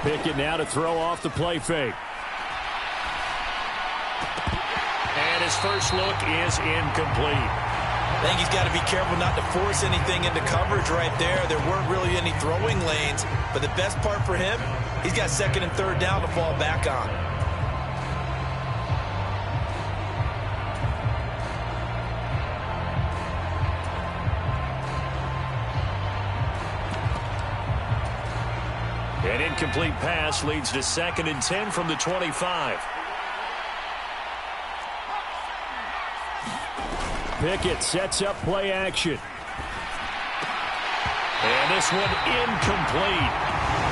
Pickett now to throw off the play fake. And his first look is incomplete. I think he's got to be careful not to force anything into coverage right there. There weren't really any throwing lanes, but the best part for him, he's got second and third down to fall back on. An incomplete pass leads to 2nd and 10 from the 25. Pickett sets up play action. And this one incomplete.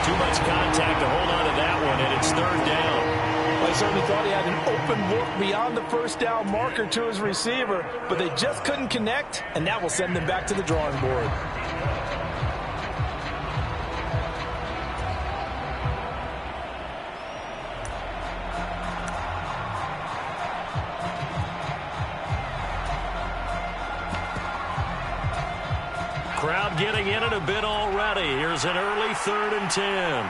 Too much contact to hold on to that one, and it's 3rd down. I certainly thought he had an open look beyond the first down marker to his receiver, but they just couldn't connect, and that will send them back to the drawing board. Crowd getting in it a bit already. Here's an early 3rd and 10.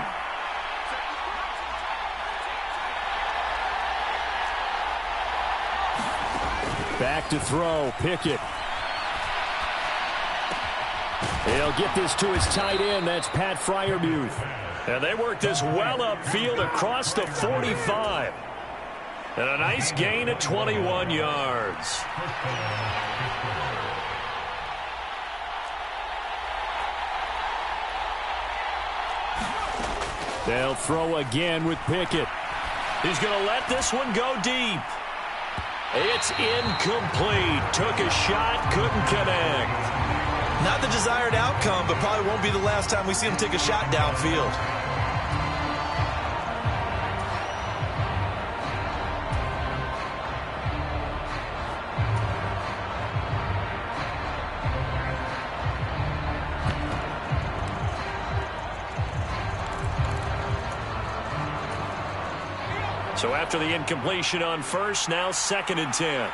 Back to throw, Pickett. He'll get this to his tight end. That's Pat Freiermuth. And they work this well upfield across the 45. And a nice gain of 21 yards. They'll throw again with Pickett. He's going to let this one go deep. It's incomplete. Took a shot, couldn't connect. Not the desired outcome, but probably won't be the last time we see him take a shot downfield. So after the incompletion on first, now 2nd and 10.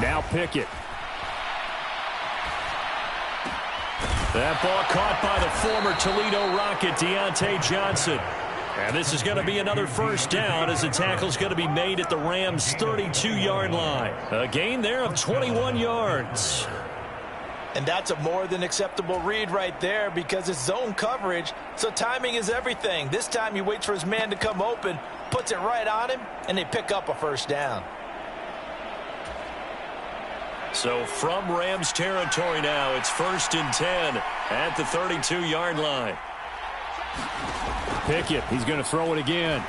Now Pickett. That ball caught by the former Toledo Rocket, Deontay Johnson. And this is going to be another 1st down as the tackle's going to be made at the Rams' 32-yard line. A gain there of 21 yards. And that's a more than acceptable read right there because it's zone coverage, so timing is everything. This time he waits for his man to come open, puts it right on him, and they pick up a 1st down. So from Rams territory now, it's 1st and 10 at the 32-yard line. Pickett, he's going to throw it again.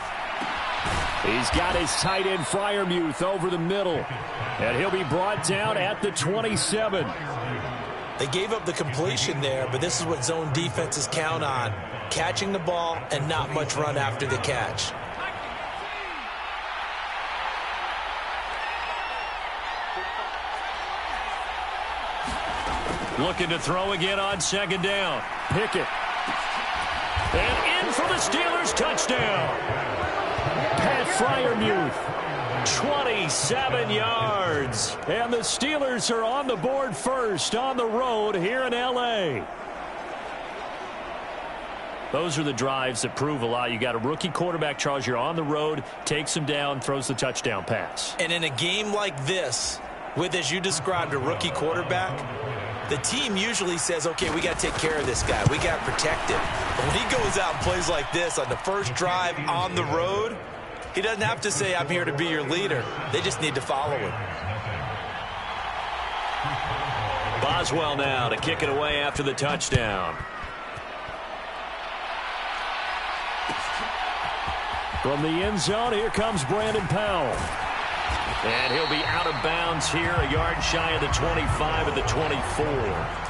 He's got his tight end Freiermuth over the middle. And he'll be brought down at the 27. They gave up the completion there, but this is what zone defenses count on. Catching the ball and not much run after the catch. Looking to throw again on 2nd down. Pickett. And in for the Steelers, touchdown. Pat Freiermuth. 27 yards. And the Steelers are on the board first on the road here in L.A. Those are the drives that prove a lot. You got a rookie quarterback, Charles. You're on the road, takes him down, throws the touchdown pass. And in a game like this, with, as you described, a rookie quarterback, the team usually says, okay, we got to take care of this guy. We got to protect him. But when he goes out and plays like this on the first drive on the road, he doesn't have to say, I'm here to be your leader. They just need to follow him. Boswell now to kick it away after the touchdown. From the end zone, here comes Brandon Powell. And he'll be out of bounds here, a yard shy of the 25 at the 24.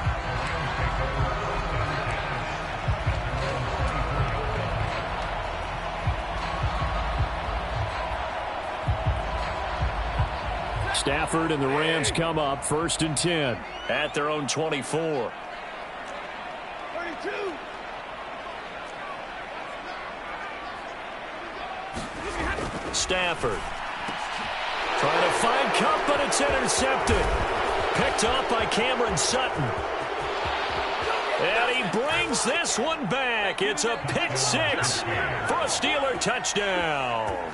Stafford and the Rams come up 1st and 10 at their own 24. 32. Stafford. Trying to find Cup, but it's intercepted. Picked off by Cameron Sutton. And he brings this one back. It's a pick six for a Steeler touchdown.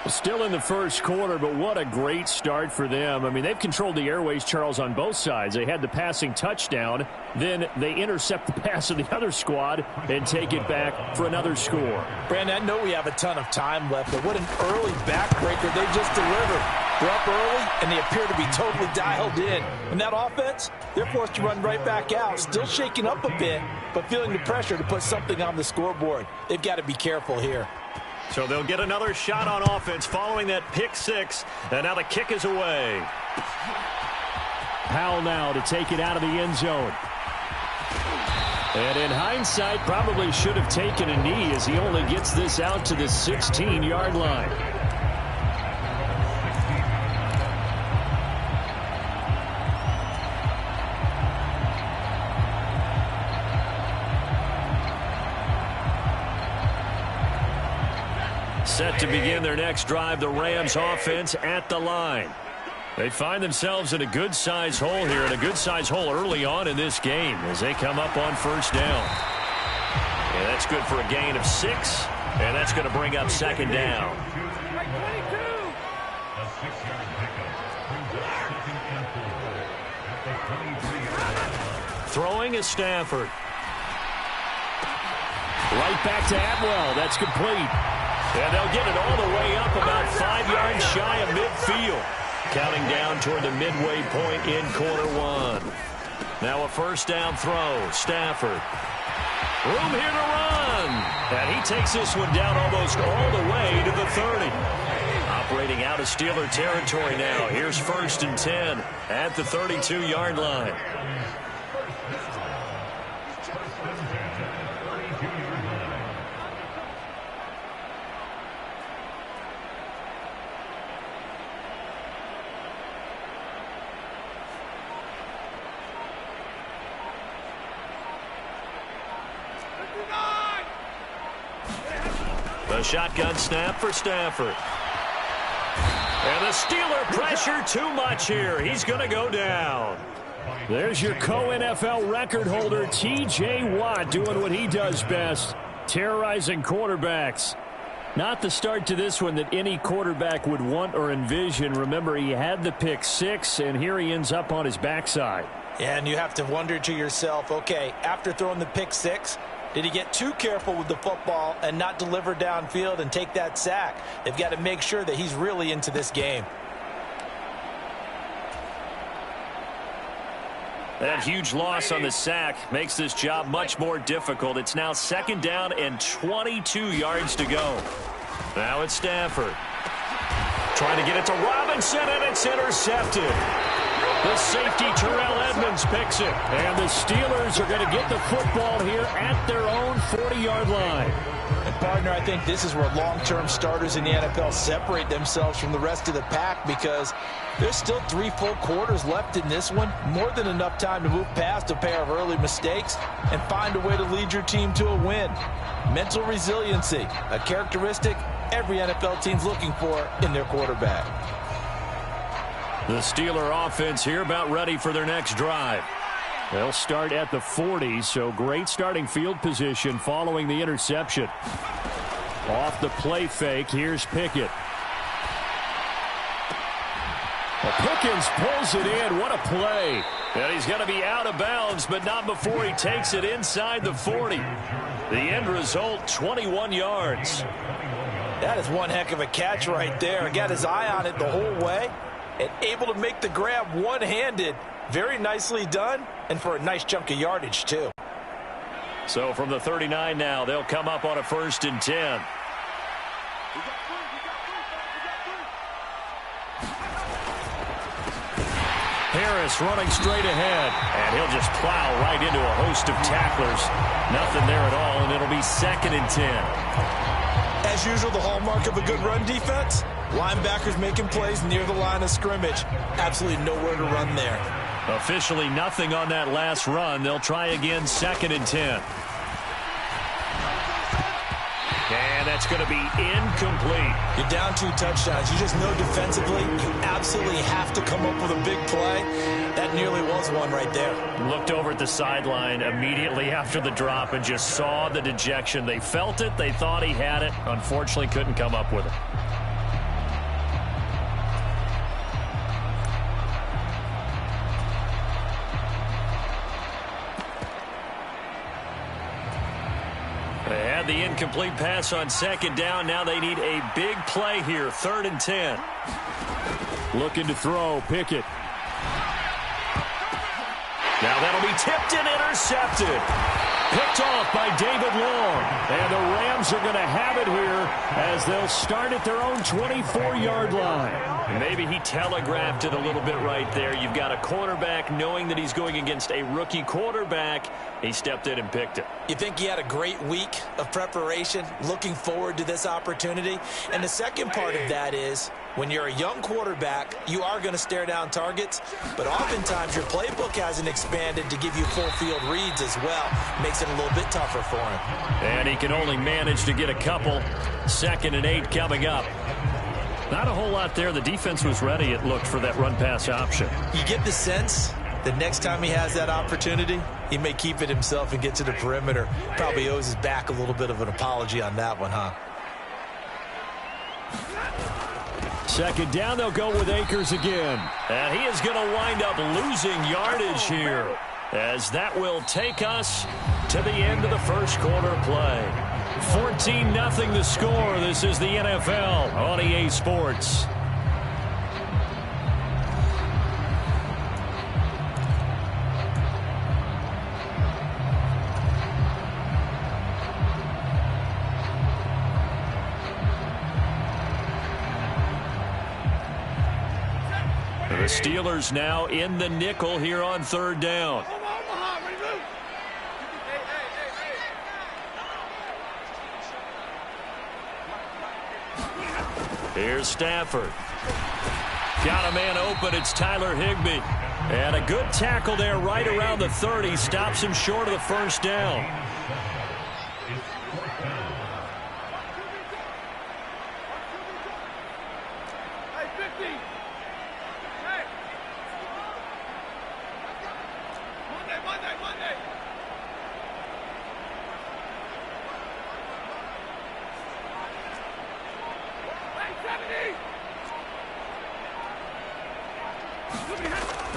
Still in the first quarter, but what a great start for them. I mean, they've controlled the airways, Charles, on both sides. They had the passing touchdown. Then they intercept the pass of the other squad and take it back for another score. Brandon, I know we have a ton of time left, but what an early backbreaker they just delivered. They're up early, and they appear to be totally dialed in. And that offense, they're forced to run right back out, still shaking up a bit, but feeling the pressure to put something on the scoreboard. They've got to be careful here. So they'll get another shot on offense following that pick six, and now the kick is away. Powell now to take it out of the end zone. And in hindsight, probably should have taken a knee as he only gets this out to the 16-yard line. Set to begin their next drive, the Rams offense at the line. They find themselves in a good-sized hole here, and a good-sized hole early on in this game as they come up on first down. And that's good for a gain of 6, and that's going to bring up second down. Throwing is Stafford. Right back to Atwell. That's complete. And they'll get it all the way up about 5 yards shy of midfield. Counting down toward the midway point in quarter one. Now a first down throw. Stafford. Room here to run. And he takes this one down almost all the way to the 30. Operating out of Steeler territory now. Here's first and 10 at the 32-yard line. The shotgun snap for Stafford. And the Steeler pressure too much here. He's going to go down. There's your co-NFL record holder, T.J. Watt, doing what he does best, terrorizing quarterbacks. Not the start to this one that any quarterback would want or envision. Remember, he had the pick six, and here he ends up on his backside. Yeah, and you have to wonder to yourself, okay, after throwing the pick six, did he get too careful with the football and not deliver downfield and take that sack? They've got to make sure that he's really into this game. That huge loss on the sack makes this job much more difficult. It's now second down and 22 yards to go. Now it's Stafford. Trying to get it to Robinson, and it's intercepted. The safety, Terrell Edmonds, picks it. And the Steelers are going to get the football here at their own 40-yard line. And, partner, I think this is where long-term starters in the NFL separate themselves from the rest of the pack, because there's still 3 full quarters left in this one. More than enough time to move past a pair of early mistakes and find a way to lead your team to a win. Mental resiliency, a characteristic every NFL team's looking for in their quarterback. The Steeler offense here about ready for their next drive. They'll start at the 40, so great starting field position following the interception. Off the play fake, here's Pickett. Well, Pickens pulls it in. What a play. And he's going to be out of bounds, but not before he takes it inside the 40. The end result, 21 yards. That is one heck of a catch right there. Got his eye on it the whole way and able to make the grab one-handed. Very nicely done, and for a nice chunk of yardage, too. So from the 39 now, they'll come up on a first and 10. Harris running straight ahead, and he'll just plow right into a host of tacklers. Nothing there at all, and it'll be second and 10. As usual, the hallmark of a good run defense, linebackers making plays near the line of scrimmage. Absolutely nowhere to run there. Officially nothing on that last run. They'll try again, second and 10. And that's going to be incomplete. You're down 2 touchdowns. You just know defensively you absolutely have to come up with a big play. That nearly was one right there. Looked over at the sideline immediately after the drop and just saw the dejection. They felt it. They thought he had it. Unfortunately, couldn't come up with it. They had the incomplete pass on second down. Now they need a big play here. 3rd and 10. Looking to throw. Pickett. Now that'll be tipped and intercepted. Picked off by David Long. And the Rams are going to have it here as they'll start at their own 24-yard line. Maybe he telegraphed it a little bit right there. You've got a quarterback knowing that he's going against a rookie quarterback. He stepped in and picked it. You think he had a great week of preparation, looking forward to this opportunity? And the second part of that is, when you're a young quarterback, you are going to stare down targets, but oftentimes your playbook hasn't expanded to give you full field reads as well. Makes it a little bit tougher for him. And he can only manage to get a couple. 2nd and 8 coming up. Not a whole lot there. The defense was ready, it looked, for that run-pass option. You get the sense that next time he has that opportunity, he may keep it himself and get to the perimeter. Probably owes his back a little bit of an apology on that one, huh? 2nd down, they'll go with Akers again. And he is going to wind up losing yardage here, as that will take us to the end of the first quarter play. 14-0 the score. This is the NFL on EA Sports. The Steelers now in the nickel here on 3rd down. Here's Stafford. Got a man open. It's Tyler Higbee. And a good tackle there right around the 30. Stops him short of the 1st down.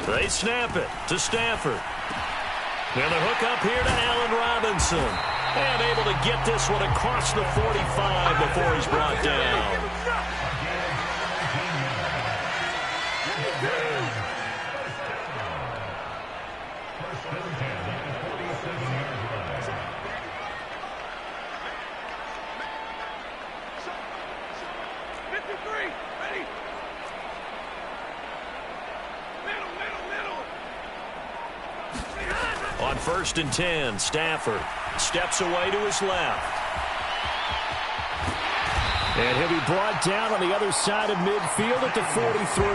They snap it to Stafford. And the hook up here to Allen Robinson. And able to get this one across the 45 before he's brought down. On 1st and 10, Stafford steps away to his left. And he'll be brought down on the other side of midfield at the 43.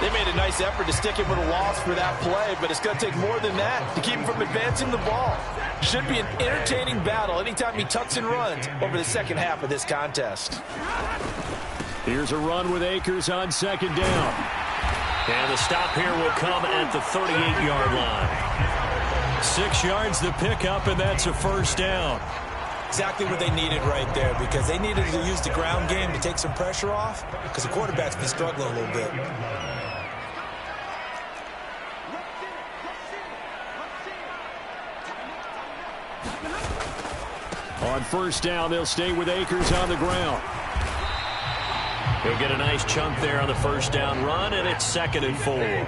They made a nice effort to stick him with a loss for that play, but it's going to take more than that to keep him from advancing the ball. Should be an entertaining battle anytime he tucks and runs over the second half of this contest. Here's a run with Akers on 2nd down. And the stop here will come at the 38-yard line. 6 yards the pickup, and that's a 1st down. Exactly what they needed right there, because they needed to use the ground game to take some pressure off, because the quarterback's been struggling a little bit. On 1st down, they'll stay with Akers on the ground. He'll get a nice chunk there on the 1st down run, and it's 2nd and 4.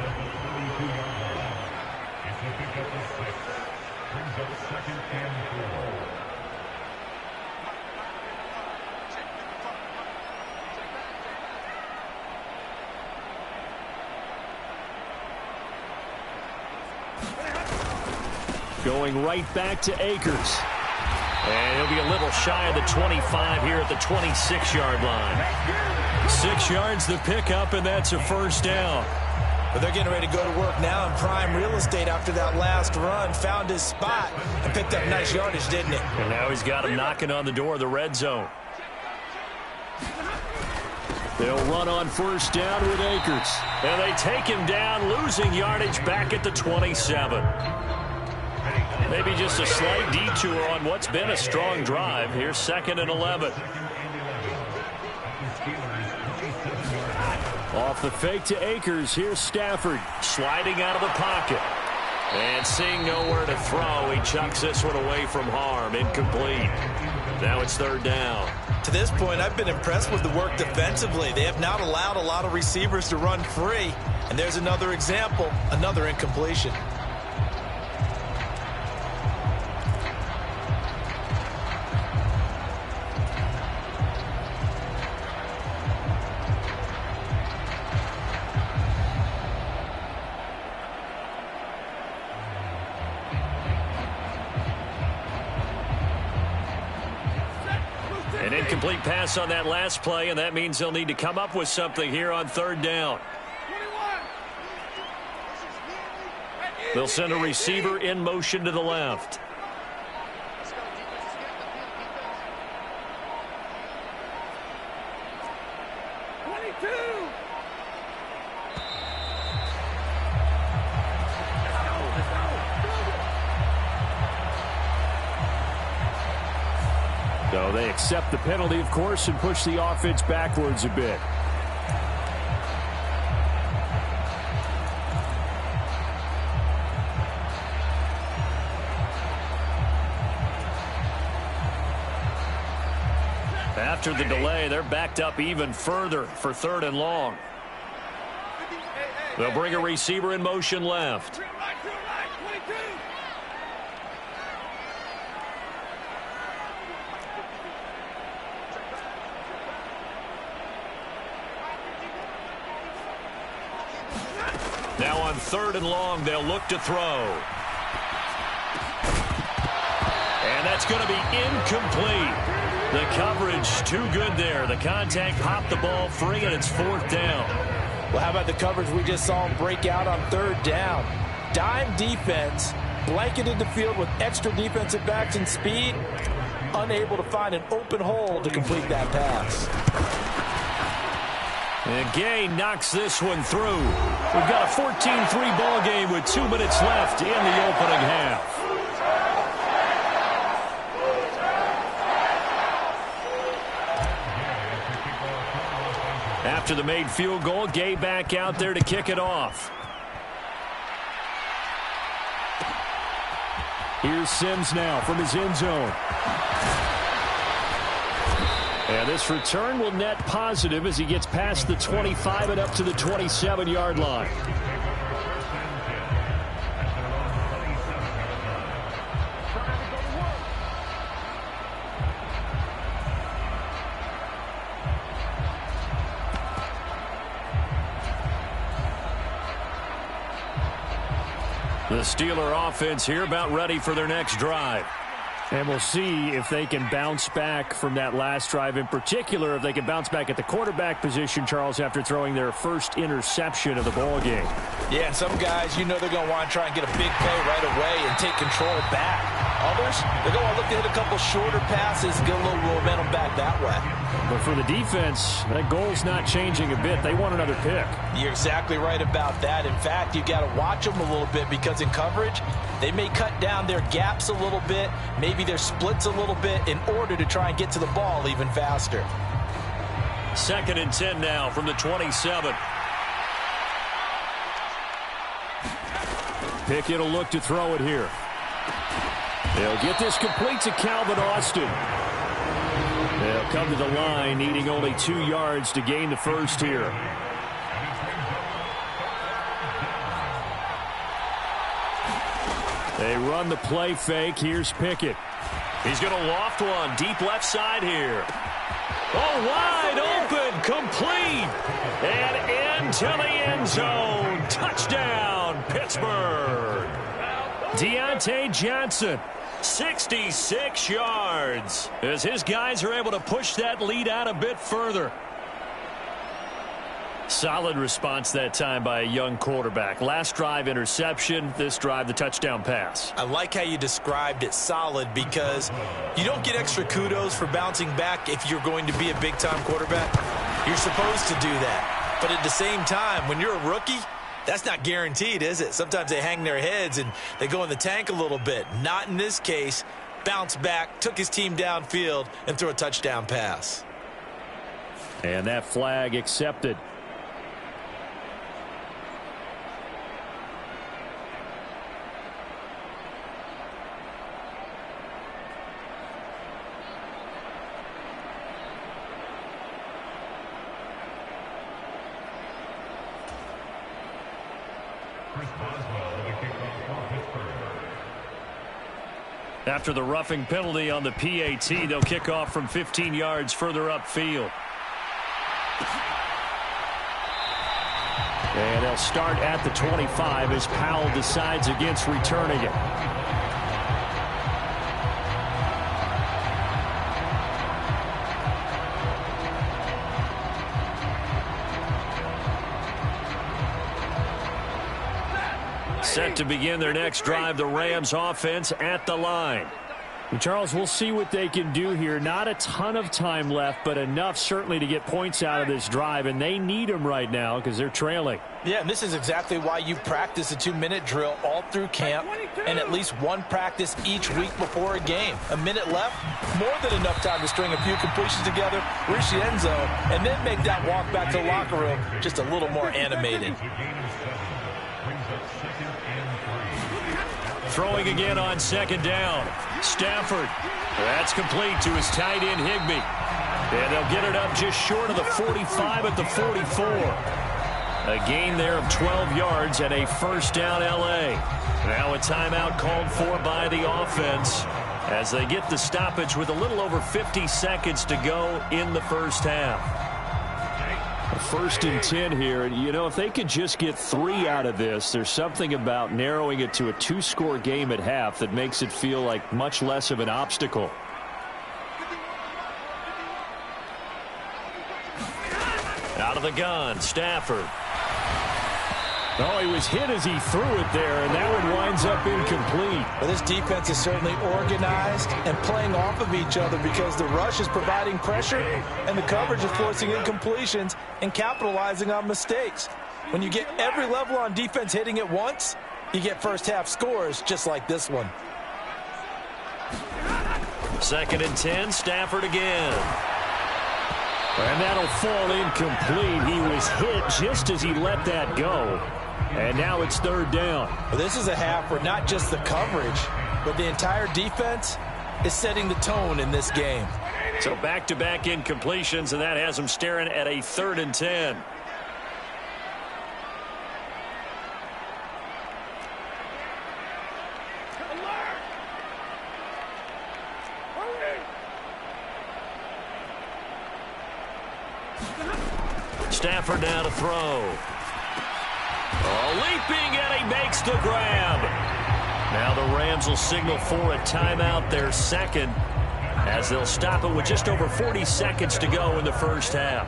Going right back to Akers. And he'll be a little shy of the 25 here at the 26-yard line. 6 yards the pickup, and that's a 1st down. But they're getting ready to go to work now in prime real estate after that last run. Found his spot and picked up nice yardage, didn't he? And now he's got him knocking on the door of the red zone. They'll run on first down with Akers. And they take him down, losing yardage back at the 27. Maybe just a slight detour on what's been a strong drive. Here's 2nd and 11. Off the fake to Akers. Here's Stafford. Sliding out of the pocket. And seeing nowhere to throw, he chucks this one away from harm. Incomplete. Now it's 3rd down. To this point, I've been impressed with the work defensively. They have not allowed a lot of receivers to run free. And there's another example, another incompletion. An incomplete pass on that last play, and that means they'll need to come up with something here on 3rd down. They'll send a receiver in motion to the left. So they accept the penalty, of course, and push the offense backwards a bit. After the delay, they're backed up even further for 3rd and long. They'll bring a receiver in motion left. Now on 3rd and long, they'll look to throw. And that's going to be incomplete. The coverage too good there. The contact popped the ball free, and it's 4th down. Well, how about the coverage we just saw him break out on 3rd down? Dime defense, blanketed the field with extra defensive backs and speed, unable to find an open hole to complete that pass. And Gay knocks this one through. We've got a 14-3 ball game with 2 minutes left in the opening half. After the made field goal, Gay back out there to kick it off. Here's Sims now from his end zone. And this return will net positive as he gets past the 25 and up to the 27-yard line. The Steeler offense here about ready for their next drive. And we'll see if they can bounce back from that last drive, in particular if they can bounce back at the quarterback position, Charles, after throwing their first interception of the ball game. Yeah, and some guys, you know they're going to want to try and get a big play right away and take control back. Others, they're going to look to hit a couple shorter passes, get a little momentum back that way. But for the defense, that goal's not changing a bit. They want another pick. You're exactly right about that. In fact, you've got to watch them a little bit because in coverage, they may cut down their gaps a little bit, maybe their splits a little bit in order to try and get to the ball even faster. 2nd and 10 now from the 27. Pickett will look to throw it here. They'll get this complete to Calvin Austin. They'll come to the line, needing only 2 yards to gain the first here. They run the play fake. Here's Pickett. He's going to loft one deep left side here. Oh, wide open, complete, and into the end zone. Touchdown, Pittsburgh. Deontay Johnson, 66 yards, as his guys are able to push that lead out a bit further. Solid response that time by a young quarterback. Last drive, interception. This drive, the touchdown pass. I like how you described it, solid, because you don't get extra kudos for bouncing back if you're going to be a big-time quarterback. You're supposed to do that. But at the same time, when you're a rookie, that's not guaranteed, is it? Sometimes they hang their heads and they go in the tank a little bit. Not in this case. Bounced back, took his team downfield, and threw a touchdown pass. And that flag accepted. After the roughing penalty on the PAT, they'll kick off from 15 yards further upfield. And they'll start at the 25 as Powell decides against returning it. Set to begin their next drive, the Rams offense at the line. And Charles, we'll see what they can do here. Not a ton of time left, but enough certainly to get points out of this drive, and they need them right now because they're trailing. Yeah, and this is exactly why you practice a 2-minute drill all through camp and at least one practice each week before a game. A minute left, more than enough time to string a few completions together, reach the end zone, and then make that walk back to the locker room just a little more animated. Throwing again on second down. Stafford. That's complete to his tight end, Higbee. And they'll get it up just short of the 45 at the 44. A gain there of 12 yards and a first down L.A. Now a timeout called for by the offense as they get the stoppage with a little over 50 seconds to go in the first half. First and 10 here, and you know, if they could just get 3 out of this, there's something about narrowing it to a 2-score game at half that makes it feel like much less of an obstacle. Out of the gun, Stafford. Oh, he was hit as he threw it there, and that one winds up incomplete. Well, this defense is certainly organized and playing off of each other because the rush is providing pressure and the coverage is forcing incompletions and capitalizing on mistakes. When you get every level on defense hitting at once, you get first-half scores just like this one. Second and 10, Stafford again. And that'll fall incomplete. He was hit just as he let that go. And now it's third down. Well, this is a half where not just the coverage, but the entire defense is setting the tone in this game. So back-to-back incompletions, and that has them staring at a third and 10. Stafford now to throw. Oh, leaping, and he makes the grab. Now the Rams will signal for a timeout, their second, as they'll stop it with just over 40 seconds to go in the first half.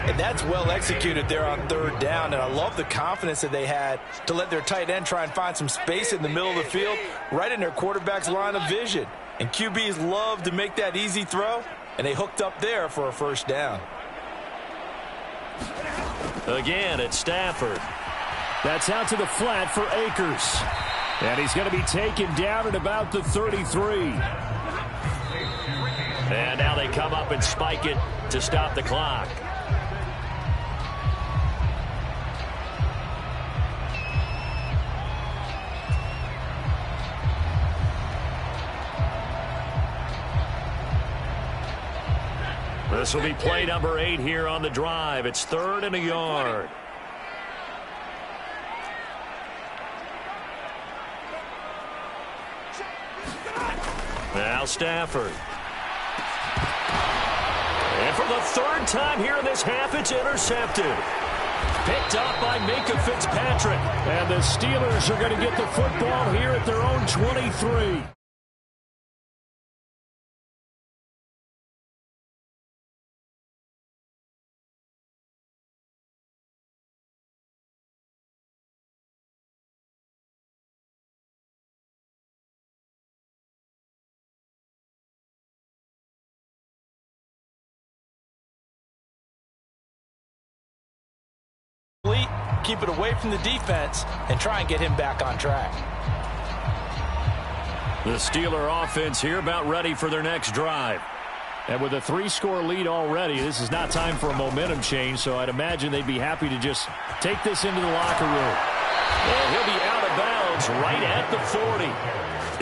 And that's well executed there on third down, and I love the confidence that they had to let their tight end try and find some space in the middle of the field, right in their quarterback's line of vision. And QBs love to make that easy throw, and they hooked up there for a first down. Again, it's Stafford. That's out to the flat for Akers. And he's going to be taken down at about the 33. And now they come up and spike it to stop the clock. This will be play number 8 here on the drive. It's third and a yard. Now Stafford. And for the third time here in this half, it's intercepted. Picked up by Minkah Fitzpatrick. And the Steelers are going to get the football here at their own 23. keep it away from the defense and try and get him back on track. The Steeler offense here about ready for their next drive. And with a 3-score lead already, this is not time for a momentum change, so I'd imagine they'd be happy to just take this into the locker room. And he'll be out of bounds right at the 40.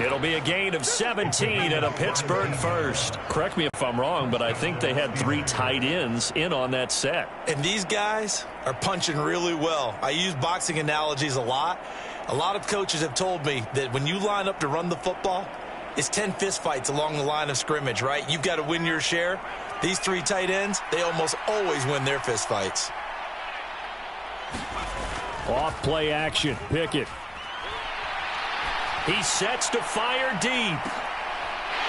It'll be a gain of 17 and a Pittsburgh first. Correct me if I'm wrong, but I think they had 3 tight ends in on that set. And these guys are punching really well. I use boxing analogies a lot. A lot of coaches have told me that when you line up to run the football, it's 10 fistfights along the line of scrimmage, right? You've got to win your share. These 3 tight ends, they almost always win their fistfights. Off play action. Pickett. He sets to fire deep.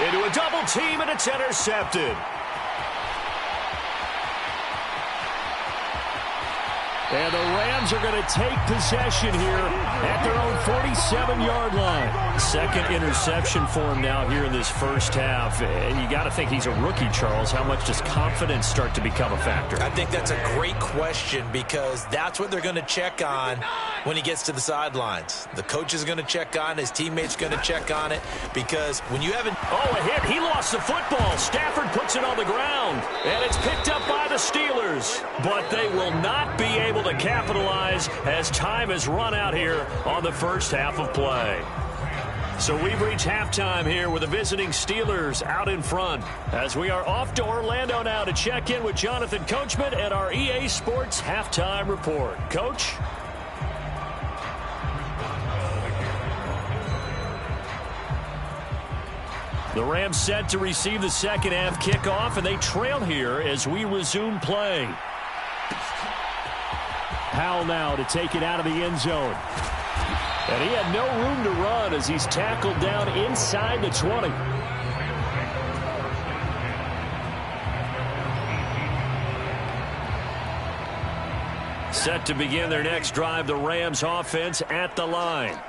Into a double team, and it's intercepted. And the Rams are going to take possession here at their own 47-yard line. Second interception for him now here in this first half. And you got to think he's a rookie, Charles. How much does confidence start to become a factor? I think that's a great question because that's what they're going to check on when he gets to the sidelines. The coach is going to check on it. His teammates going to check on it because when you haven't... Oh, a hit. He lost the football. Stafford puts it on the ground. And it's picked up by the Steelers. But they will not be able to capitalize as time has run out here on the first half of play. So we've reached halftime here with the visiting Steelers out in front as we are off to Orlando now to check in with Jonathan Coachman at our EA Sports Halftime Report. Coach? The Rams set to receive the second half kickoff, and they trail here as we resume play. Howell now to take it out of the end zone. And he had no room to run as he's tackled down inside the 20. Set to begin their next drive, the Rams offense at the line.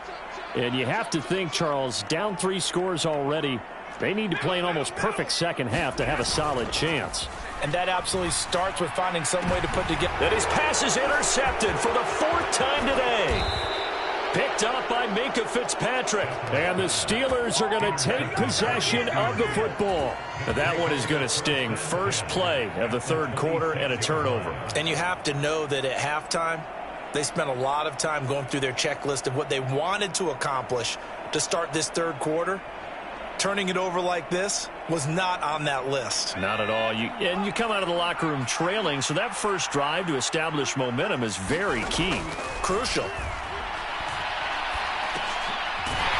And you have to think, Charles, down 3 scores already. They need to play an almost perfect second half to have a solid chance. And that absolutely starts with finding some way to put together. And his pass is intercepted for the 4th time today. Picked up by Minkah Fitzpatrick. And the Steelers are going to take possession of the football. That one is going to sting. First play of the 3rd quarter and a turnover. And you have to know that at halftime, they spent a lot of time going through their checklist of what they wanted to accomplish to start this 3rd quarter. Turning it over like this was not on that list. Not at all. And you come out of the locker room trailing, so that first drive to establish momentum is very key. Crucial.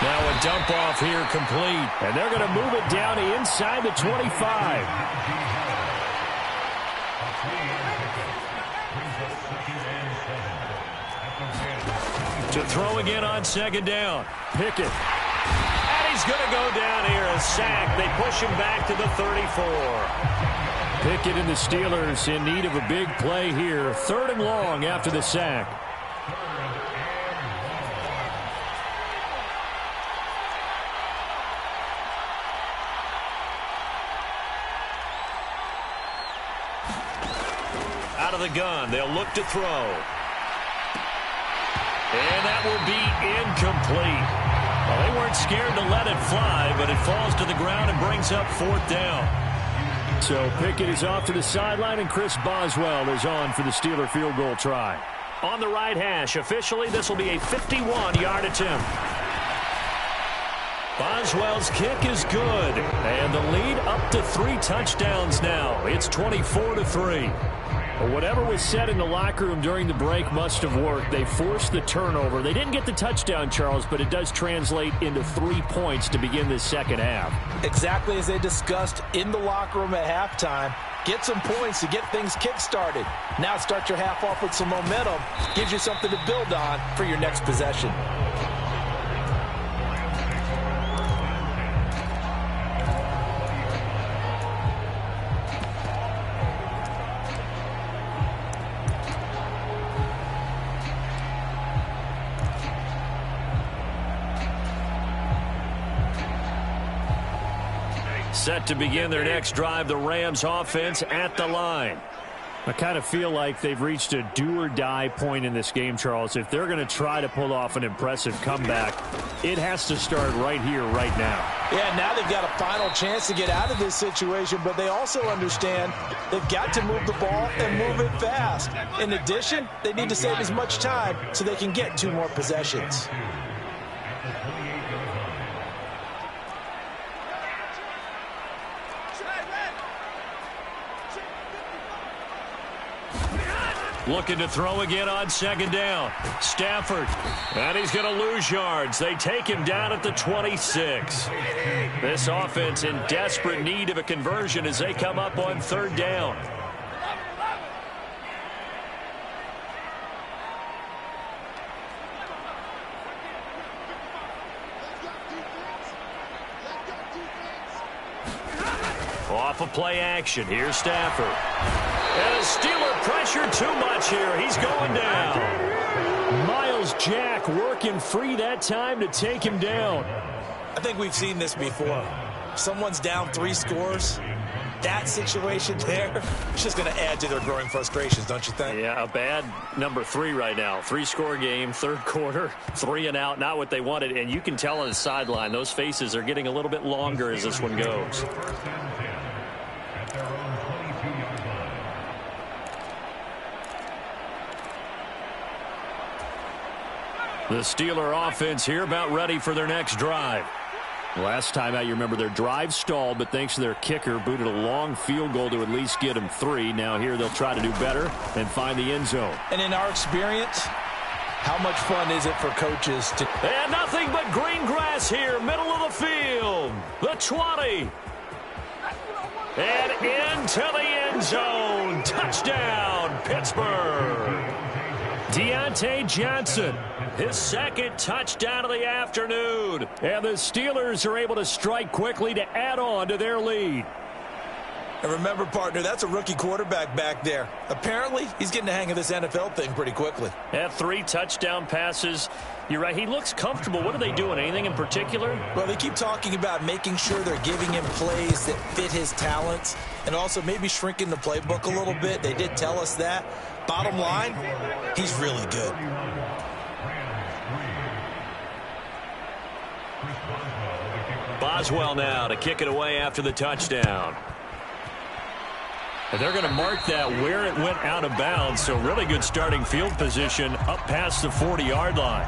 Now a dump off here complete. And they're going to move it down inside the 25. To throw again on second down. Pickett. He's going to go down here, a sack. They push him back to the 34. Pickett and the Steelers in need of a big play here. 3rd and long after the sack. Out of the gun, they'll look to throw. And that will be incomplete. Well, they weren't scared to let it fly, but it falls to the ground and brings up 4th down. So Pickett is off to the sideline, and Chris Boswell is on for the Steeler field goal try. On the right hash, officially, this will be a 51-yard attempt. Boswell's kick is good, and the lead up to 3 touchdowns now. It's 24-3. Well, whatever was said in the locker room during the break must have worked. They forced the turnover. They didn't get the touchdown, Charles, but it does translate into 3 points to begin this second half. Exactly as they discussed in the locker room at halftime. Get some points to get things kick-started. Now start your half off with some momentum. Gives you something to build on for your next possession. Set to begin their next drive, the Rams offense at the line. I kind of feel like they've reached a do-or-die point in this game, Charles. If they're going to try to pull off an impressive comeback, it has to start right here, right now. Yeah, now they've got a final chance to get out of this situation, but they also understand they've got to move the ball and move it fast. In addition, they need to save as much time so they can get 2 more possessions. Looking to throw again on second down. Stafford. And he's going to lose yards. They take him down at the 26. This offense in desperate need of a conversion as they come up on third down. Off of play action. Here's Stafford. And a Steeler pressure too much here. He's going down. Miles Jack working free that time to take him down. I think we've seen this before. Someone's down 3 scores. That situation there, it's just going to add to their growing frustrations, don't you think? Yeah, a bad number 3 right now. 3-score game, third quarter, 3 and out, not what they wanted. And you can tell on the sideline, those faces are getting a little bit longer as this one goes. The Steeler offense here about ready for their next drive. Last time out, you remember their drive stalled, but thanks to their kicker, booted a long field goal to at least get them 3. Now here they'll try to do better and find the end zone. And in our experience, how much fun is it for coaches to... And nothing but green grass here, middle of the field. The 20. And into the end zone. Touchdown, Pittsburgh. Deontay Johnson, his second touchdown of the afternoon. And the Steelers are able to strike quickly to add on to their lead. And remember, partner, that's a rookie quarterback back there. Apparently, he's getting the hang of this NFL thing pretty quickly. Had 3 touchdown passes. You're right, he looks comfortable. What are they doing? Anything in particular? Well, they keep talking about making sure they're giving him plays that fit his talents and also maybe shrinking the playbook a little bit. They did tell us that. Bottom line, he's really good. Boswell now to kick it away after the touchdown. And they're going to mark that where it went out of bounds, so really good starting field position up past the 40-yard line.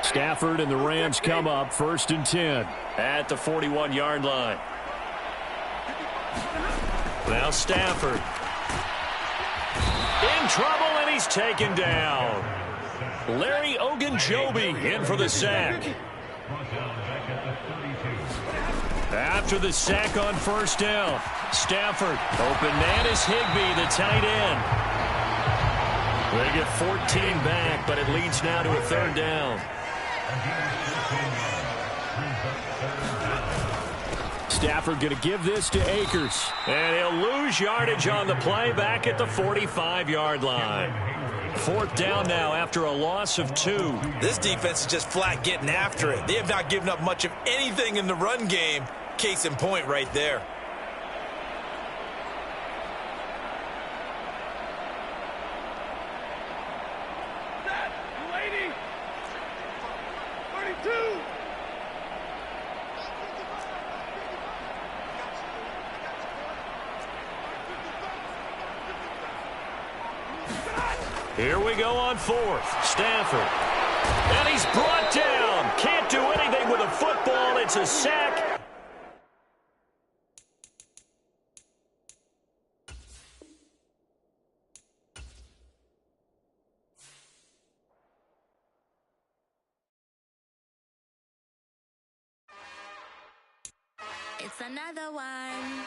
Stafford and the Rams come up 1st and 10. At the 41-yard line. Now Stafford. In trouble, and he's taken down. Larry Ogunjobi in for the sack. After the sack on 1st down, Stafford. Open man is Higbee, the tight end. They get 14 back, but it leads now to a 3rd down. Stafford going to give this to Akers. And he'll lose yardage on the play back at the 45-yard line. 4th down now after a loss of 2. This defense is just flat getting after it. They have not given up much of anything in the run game. Case in point right there. Here we go on 4th. Stafford. And he's brought down. Can't do anything with a football. It's a sack. It's another one.